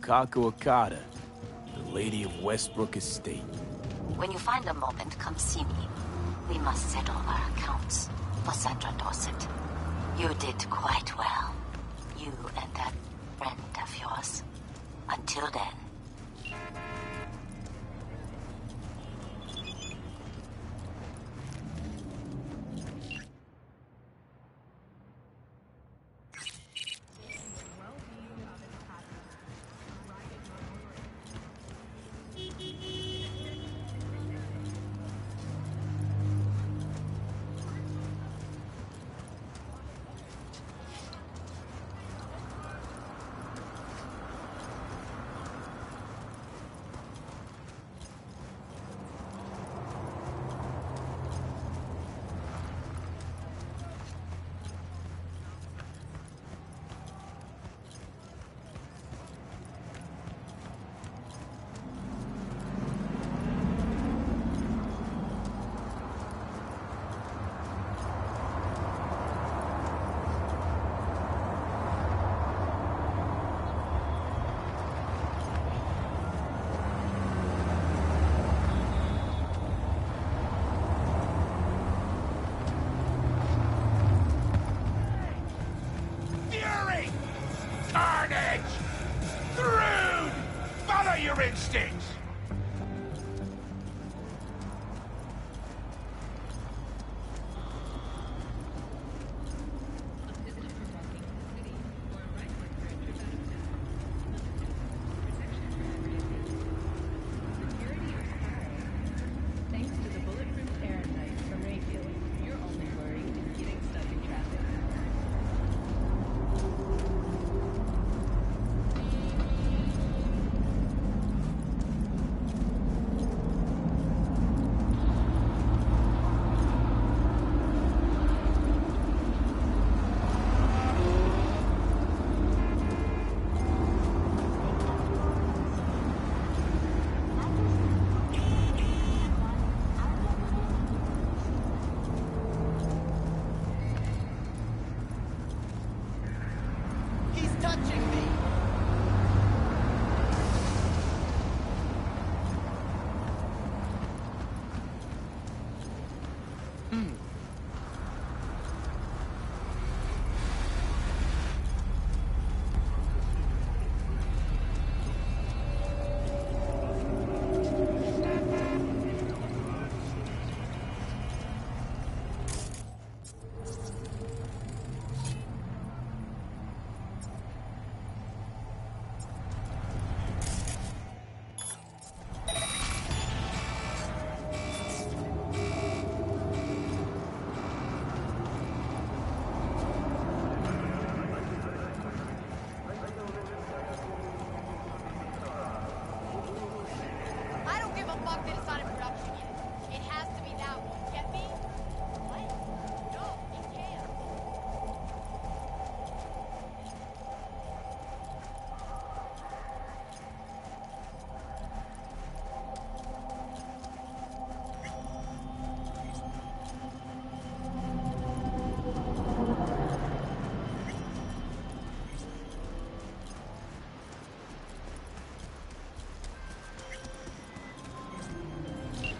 Wakako Okada, the Lady of Westbrook Estate. When you find a moment, come see me. We must settle our accounts for Sandra Dorset. You did quite well. You and that friend of yours. Until then. Instincts!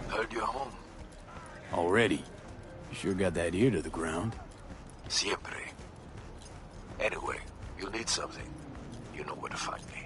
Heard you're home. Already? You sure got that ear to the ground. Siempre. Anyway, you'll need something. You know where to find me.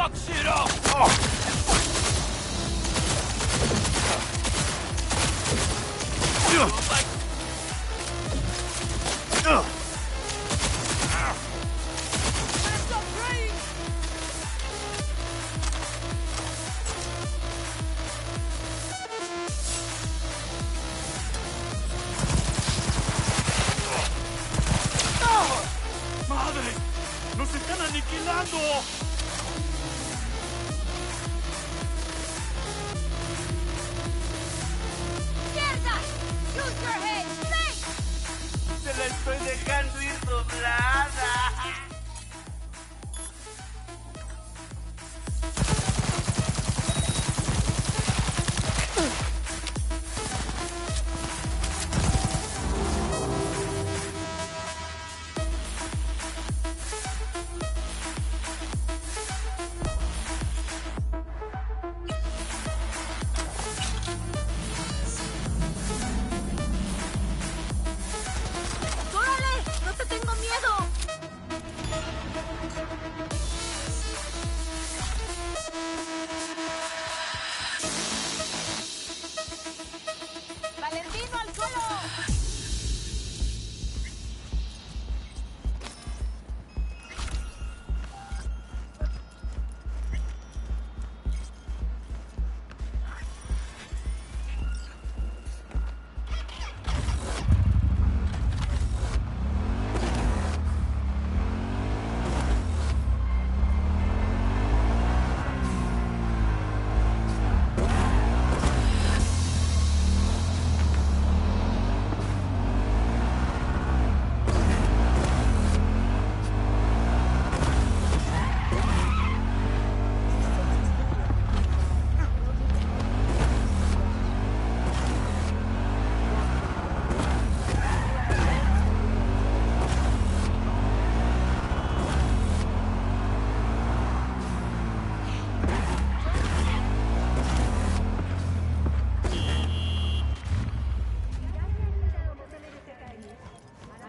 Fuck shit up! ¡Madre! ¡Nos están aniquilando! ¡Mierda! ¡Use your head! ¡Snake! ¡Se la estoy dejando ir doblada! ¡Órale! ¡No te tengo miedo! ¡Valentino al suelo!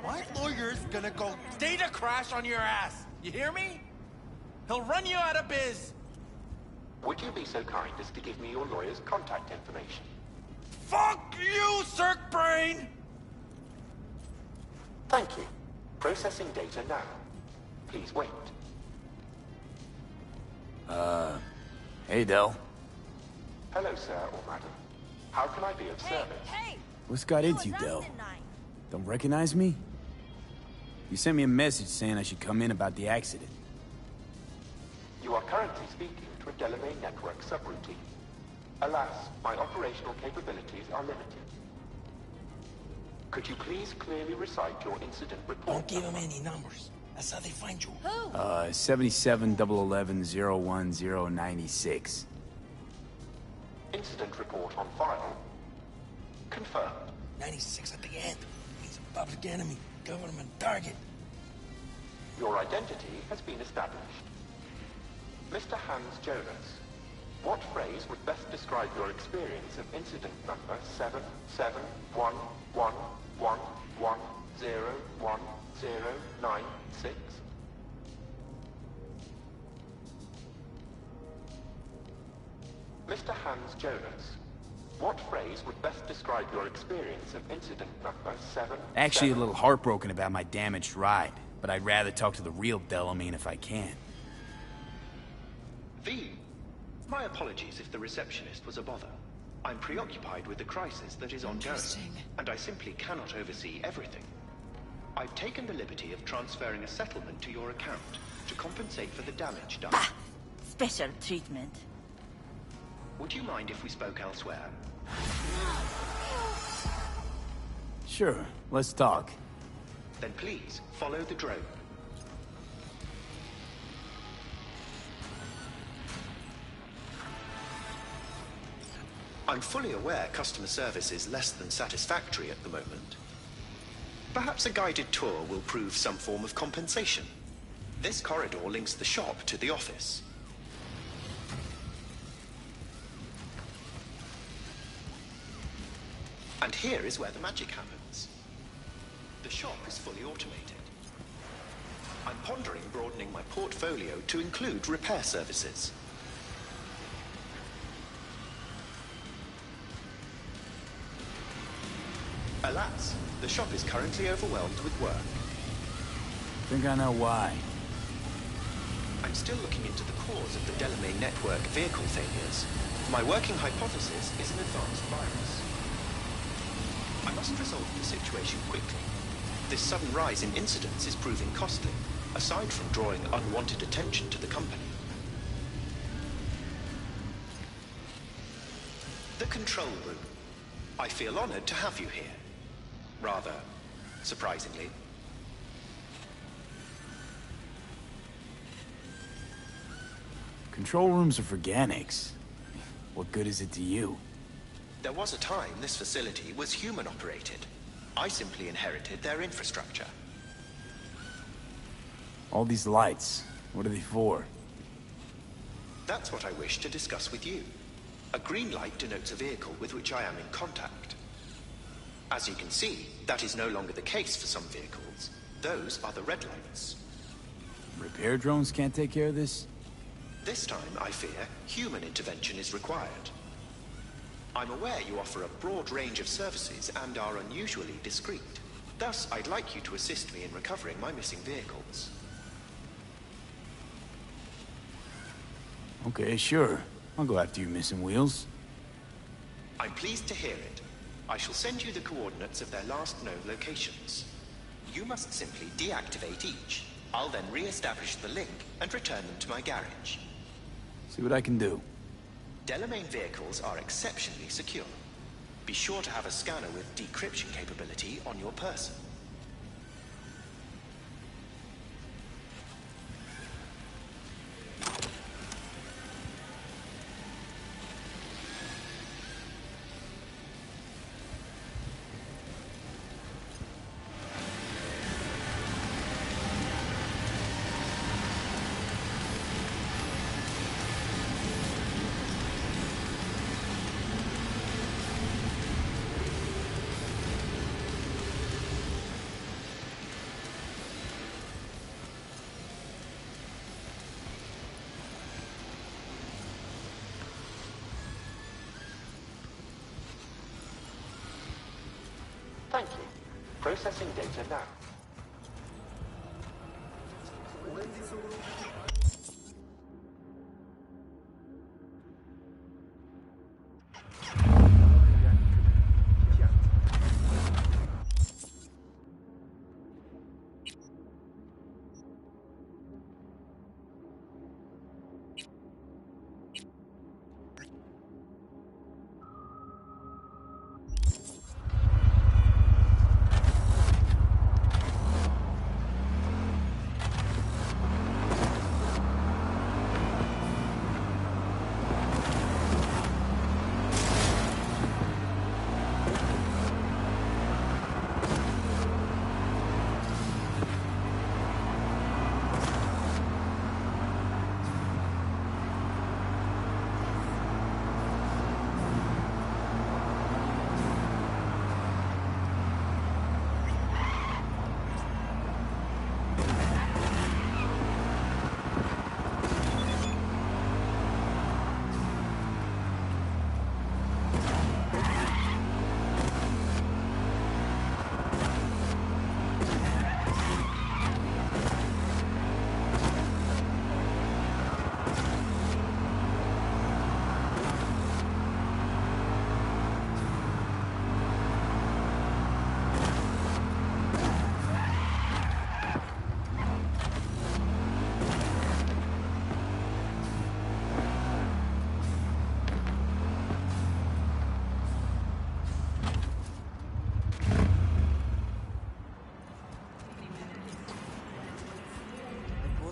My lawyer's gonna go data crash on your ass. You hear me? He'll run you out of biz. Would you be so kind as to give me your lawyer's contact information? Fuck you, Cirque Brain! Thank you. Processing data now. Please wait. Hey, Del. Hello, sir or madam. How can I be of service? Hey! What's got into you, Del? Don't recognize me? You sent me a message saying I should come in about the accident. You are currently speaking to a Delamain Network subroutine. Alas, my operational capabilities are limited. Could you please clearly recite your incident report? Don't give him any numbers. That's how they find you. Who? 77-11-010-96. Incident report on file. Confirmed. 96 at the end. He's a public enemy. Government target. Your identity has been established. Mr. Hans Jonas, what phrase would best describe your experience of incident number 771111101096? Mr. Hans Jonas, what phrase would best describe your experience of incident number 7? Actually, a little heartbroken about my damaged ride, but I'd rather talk to the real Delamain if I can. V. My apologies if the receptionist was a bother. I'm preoccupied with the crisis that is ongoing, and I simply cannot oversee everything. I've taken the liberty of transferring a settlement to your account to compensate for the damage done. Ah, special treatment. Would you mind if we spoke elsewhere? Sure, let's talk. Then please, follow the drone. I'm fully aware customer service is less than satisfactory at the moment. Perhaps a guided tour will prove some form of compensation. This corridor links the shop to the office. And here is where the magic happens. The shop is fully automated. I'm pondering broadening my portfolio to include repair services. Alas, the shop is currently overwhelmed with work. Think I know why. I'm still looking into the cause of the Delamain network vehicle failures. My working hypothesis is an advanced virus. I must resolve the situation quickly. This sudden rise in incidents is proving costly, aside from drawing unwanted attention to the company. The control room. I feel honored to have you here. Rather, surprisingly. Control rooms are for Organics. What good is it to you? There was a time this facility was human-operated. I simply inherited their infrastructure. All these lights, what are they for? That's what I wish to discuss with you. A green light denotes a vehicle with which I am in contact. As you can see, that is no longer the case for some vehicles. Those are the red lights. Repair drones can't take care of this? This time, I fear, human intervention is required. I'm aware you offer a broad range of services and are unusually discreet. Thus, I'd like you to assist me in recovering my missing vehicles. Okay, sure. I'll go after your missing wheels. I'm pleased to hear it. I shall send you the coordinates of their last known locations. You must simply deactivate each. I'll then re-establish the link and return them to my garage. See what I can do. Delamain vehicles are exceptionally secure. Be sure to have a scanner with decryption capability on your person. Thank you. Processing data now.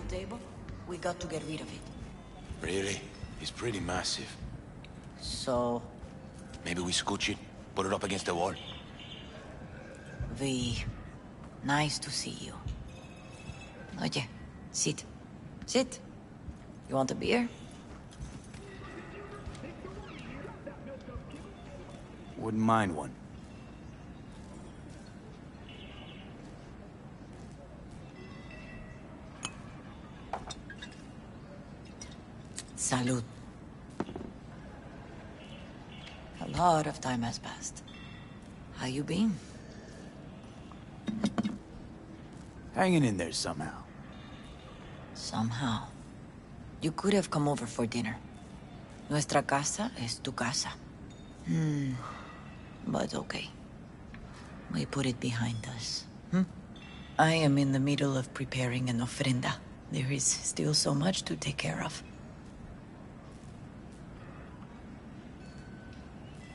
Table? We got to get rid of it. Really? It's pretty massive. So... Maybe we scooch it, put it up against the wall. V, nice to see you. Oye, sit. Sit. You want a beer? Wouldn't mind one. Salud. A lot of time has passed. How you been? Hanging in there somehow. Somehow. You could have come over for dinner. Nuestra casa es tu casa. But okay. We put it behind us. I am in the middle of preparing an ofrenda. There is still so much to take care of.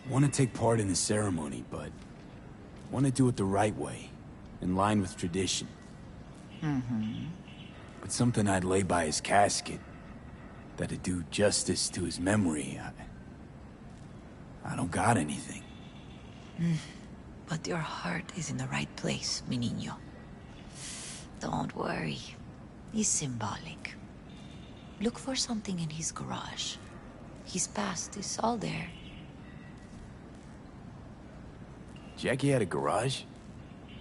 Want to take part in the ceremony, but want to do it the right way, in line with tradition. But something I'd lay by his casket, that'd do justice to his memory, I don't got anything. But your heart is in the right place, mi niño. Don't worry. It's symbolic. Look for something in his garage. His past is all there. Jackie had a garage?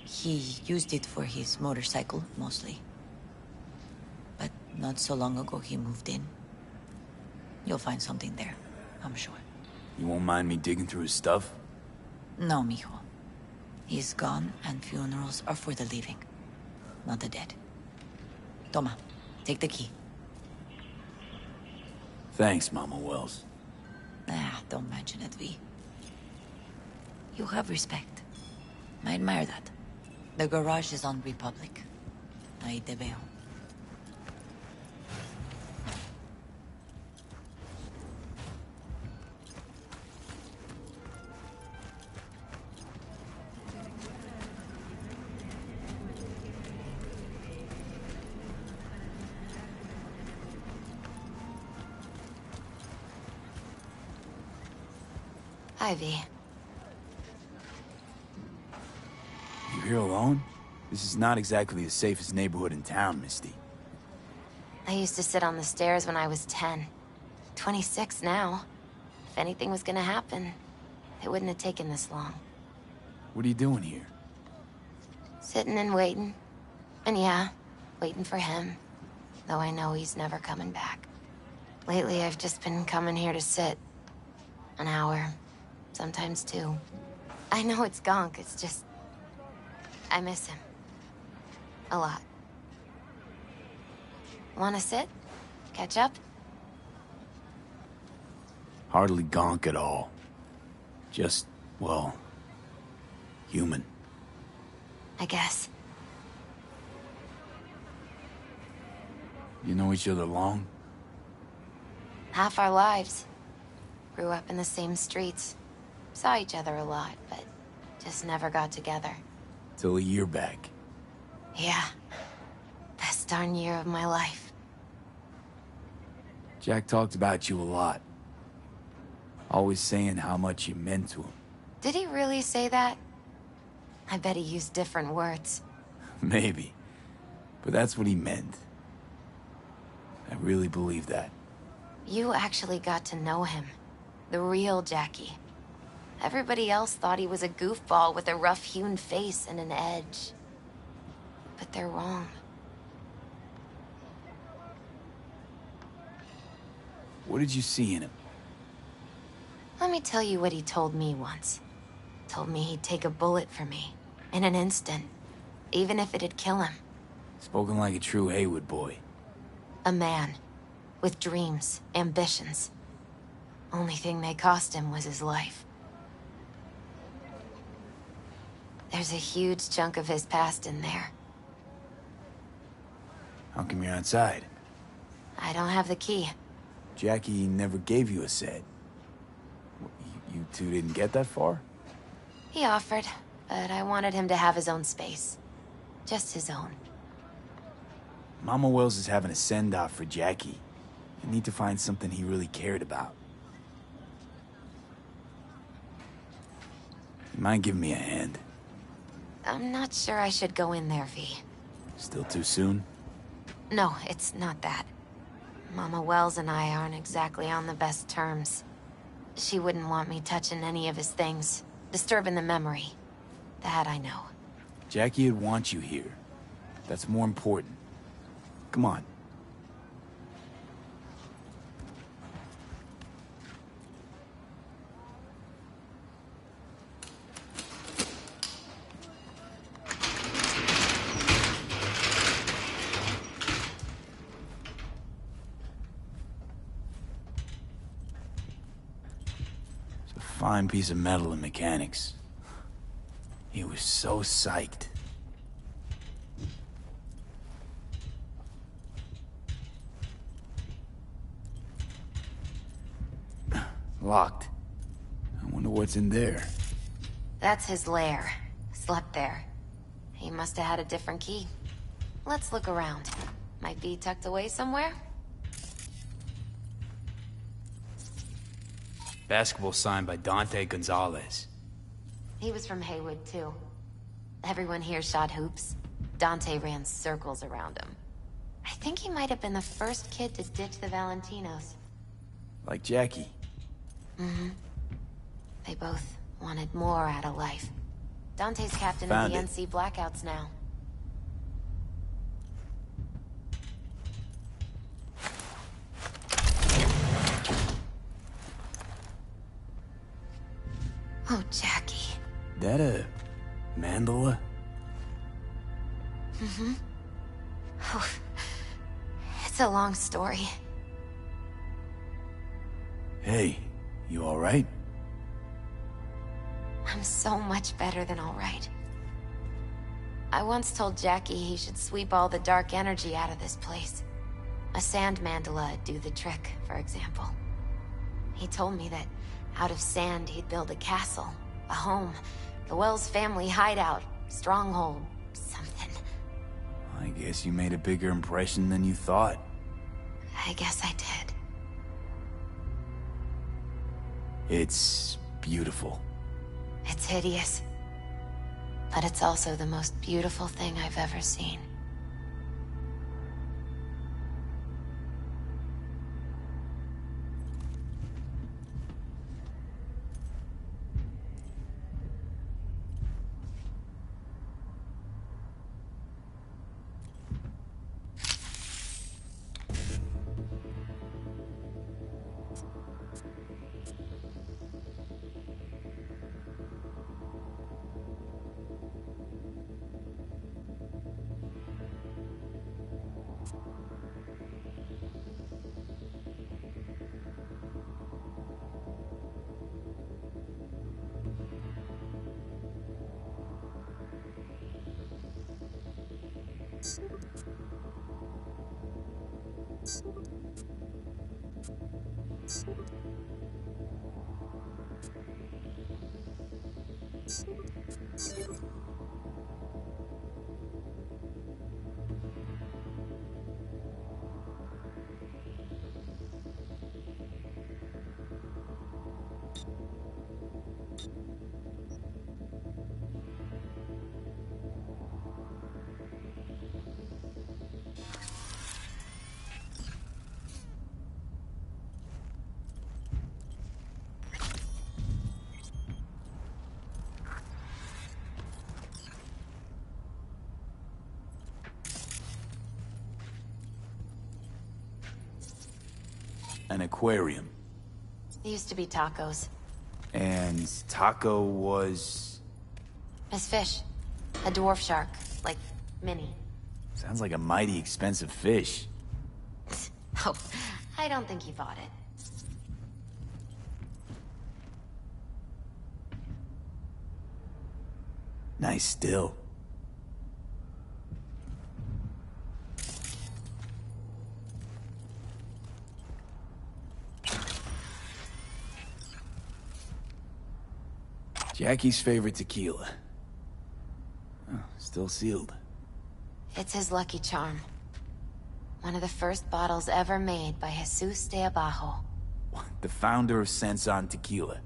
He used it for his motorcycle, mostly. But not so long ago he moved in. You'll find something there, I'm sure. You won't mind me digging through his stuff? No, mijo. He's gone, and funerals are for the living, not the dead. Toma, take the key. Thanks, Mama Wells. Don't mention it, V. You have respect. I admire that. The garage is on Republic. Ahí te veo. Ivy. You here alone? This is not exactly the safest neighborhood in town, Misty. I used to sit on the stairs when I was 10. 26 now. If anything was gonna happen, it wouldn't have taken this long. What are you doing here? Sitting and waiting. And yeah, waiting for him. Though I know he's never coming back. Lately, I've just been coming here to sit. An hour. Sometimes 2. I know it's gonk, it's just... I miss him. A lot. Wanna sit? Catch up? Hardly gonk at all. Just, well, human. I guess. You know each other long? Half our lives. Grew up in the same streets. Saw each other a lot, but just never got together. Till a year back. Yeah. Best darn year of my life. Jack talked about you a lot. Always saying how much you meant to him. Did he really say that? I bet he used different words. Maybe. But that's what he meant. I really believe that. You actually got to know him. The real Jackie. Everybody else thought he was a goofball with a rough-hewn face and an edge. But they're wrong. What did you see in him? Let me tell you what he told me once. Told me he'd take a bullet for me. In an instant. Even if it'd kill him. Spoken like a true Haywood boy. A man. With dreams, ambitions. Only thing they cost him was his life. There's a huge chunk of his past in there. How come you're outside? I don't have the key. Jackie never gave you a set. You two didn't get that far? He offered, but I wanted him to have his own space. Just his own. Mama Wells is having a send-off for Jackie. You need to find something he really cared about. You mind giving me a hand? I'm not sure I should go in there, V. Still too soon? No, it's not that. Mama Wells and I aren't exactly on the best terms. She wouldn't want me touching any of his things, disturbing the memory. That I know. Jackie would want you here. That's more important. Come on. fine piece of metal in mechanics. He was so psyched. Locked. I wonder what's in there. That's his lair. Slept there. He must have had a different key. Let's look around. Might be tucked away somewhere? Basketball signed by Dante Gonzalez. He was from Haywood, too. Everyone here shot hoops. Dante ran circles around him. I think he might have been the first kid to ditch the Valentinos. Like Jackie. Mm-hmm. They both wanted more out of life. Dante's captain Found of it. the NC Blackouts now. Oh, Jackie. That a mandala? Mm-hmm. Oh, it's a long story. Hey, you alright? I'm so much better than all right. I once told Jackie he should sweep all the dark energy out of this place. A sand mandala'd do the trick, for example. He told me that out of sand he'd build a castle, a home, the Wells family hideout, stronghold, something. I guess you made a bigger impression than you thought. I guess I did. It's beautiful. It's hideous. But it's also the most beautiful thing I've ever seen. An aquarium. It used to be Taco's. And Taco was... His fish. A dwarf shark. Like, Minnie. Sounds like a mighty expensive fish. Oh, I don't think he bought it. Nice still. Jackie's favorite tequila. Oh, still sealed. It's his lucky charm. One of the first bottles ever made by Jesus de Abajo. The founder of Sensan Tequila.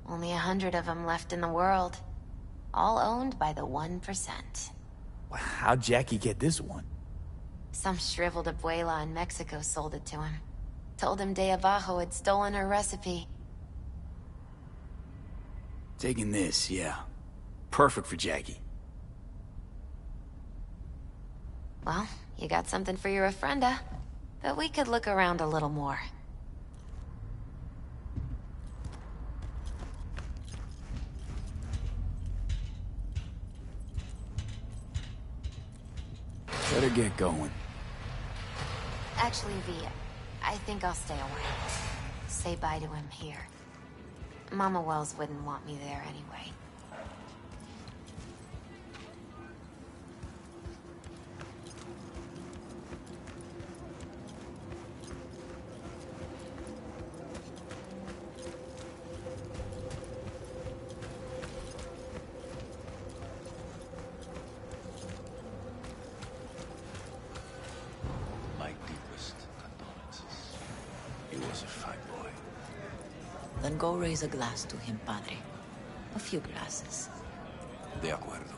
Only 100 of them left in the world. All owned by the 1%. How'd Jackie get this one? Some shriveled abuela in Mexico sold it to him. Told him de Abajo had stolen her recipe. Taking this, yeah. Perfect for Jackie. Well, you got something for your ofrenda. But we could look around a little more. Better get going. Actually, V, I think I'll stay away. Say bye to him here. Mama Wells wouldn't want me there anyway. My deepest condolences. He was a fine boy. Then go raise a glass to him, Padre. A few glasses. De acuerdo.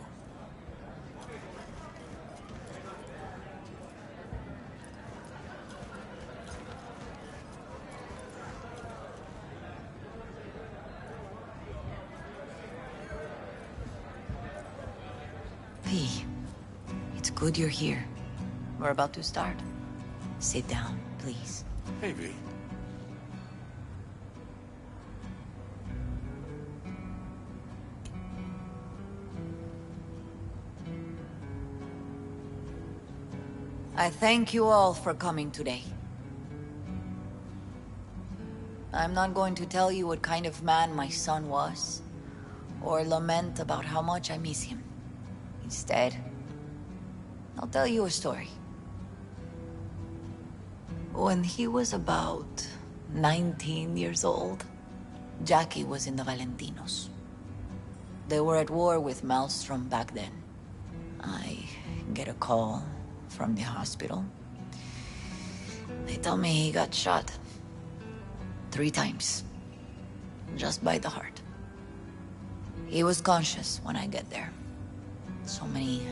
V, it's good you're here. We're about to start. Sit down, please. Hey, V. I thank you all for coming today. I'm not going to tell you what kind of man my son was, or lament about how much I miss him. Instead, I'll tell you a story. When he was about 19 years old, Jackie was in the Valentinos. They were at war with Maelstrom back then. I get a call from the hospital. They tell me he got shot 3 times, just by the heart. He was conscious when I get there. So many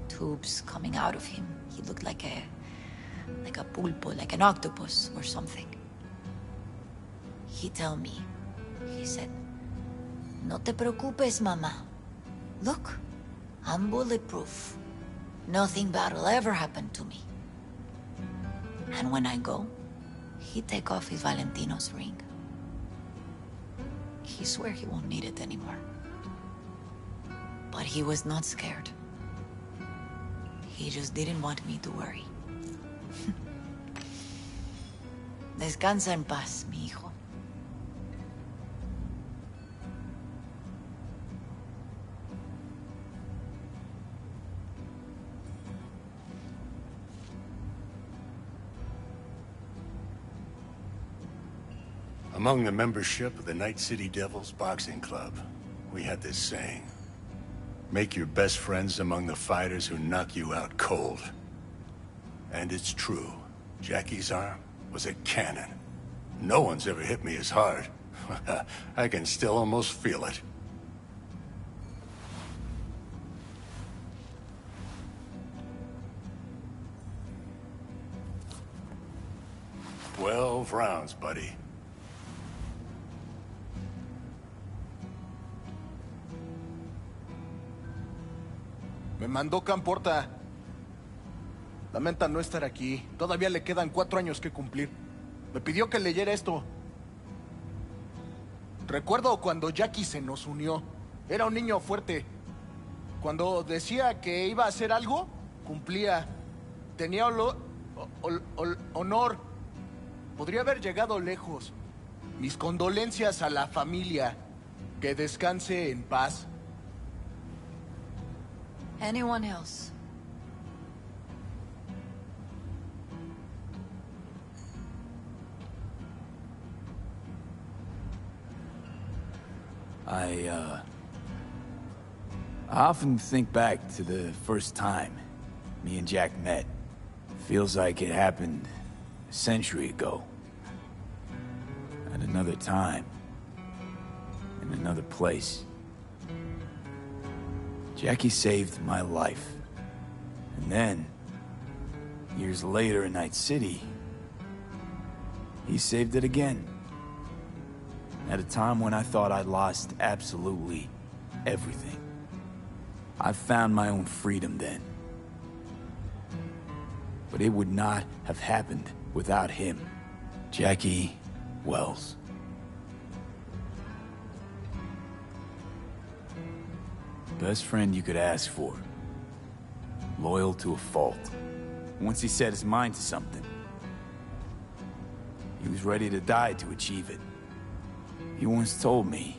tubes coming out of him. He looked like a pulpo, like an octopus or something. He tell me, he said, "No te preocupes, mama. Look, I'm bulletproof. Nothing bad will ever happen to me." And when I go, he take off his Valentino's ring. He swear he won't need it anymore. But he was not scared. He just didn't want me to worry. Descansa en paz, mi hijo. Among the membership of the Night City Devils Boxing Club, we had this saying: make your best friends among the fighters who knock you out cold. And it's true. Jackie's arm was a cannon. No one's ever hit me as hard. I can still almost feel it. "12 rounds, buddy." Me mandó Camporta. Lamenta no estar aquí. Todavía le quedan 4 años que cumplir. Me pidió que leyera esto. Recuerdo cuando Jackie se nos unió. Era un niño fuerte. Cuando decía que iba a hacer algo, cumplía. Tenía honor. Podría haber llegado lejos. Mis condolencias a la familia. Que descanse en paz. Anyone else? I often think back to the first time me and Jack met. Feels like it happened a century ago. At another time. In another place. Jackie saved my life. And then, years later in Night City, he saved it again. At a time when I thought I'd lost absolutely everything. I found my own freedom then. But it would not have happened without him. Jackie Wells. Best friend you could ask for. Loyal to a fault. Once he set his mind to something, he was ready to die to achieve it. He once told me,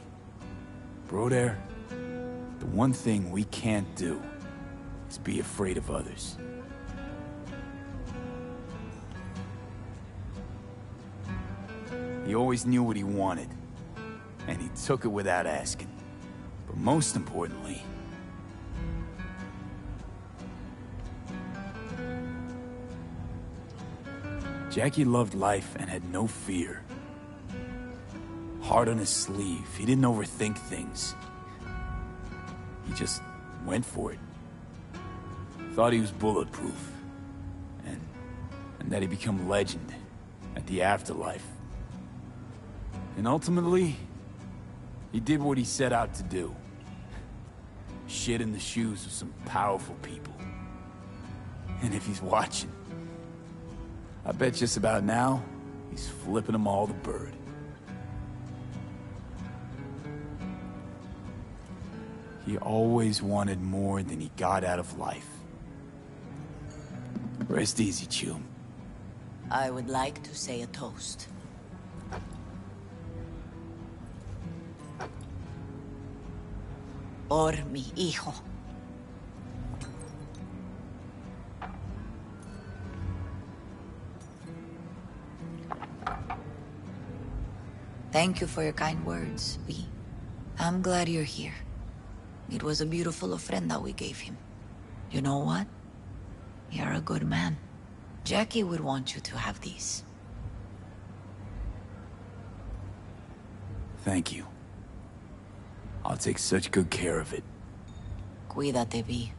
Broder, the one thing we can't do is be afraid of others. He always knew what he wanted, and he took it without asking. But most importantly, Jackie loved life and had no fear. Heart on his sleeve, he didn't overthink things. He just went for it. Thought he was bulletproof, and that he'd become legend at the afterlife. And ultimately, he did what he set out to do. Shit in the shoes of some powerful people. And if he's watching, I bet just about now, he's flipping them all the bird. He always wanted more than he got out of life. Rest easy, Chum. I would like to say a toast. Por mi hijo. Thank you for your kind words, V. I'm glad you're here. It was a beautiful ofrenda we gave him. You know what? You're a good man. Jackie would want you to have these. Thank you. I'll take such good care of it. Cuídate, V.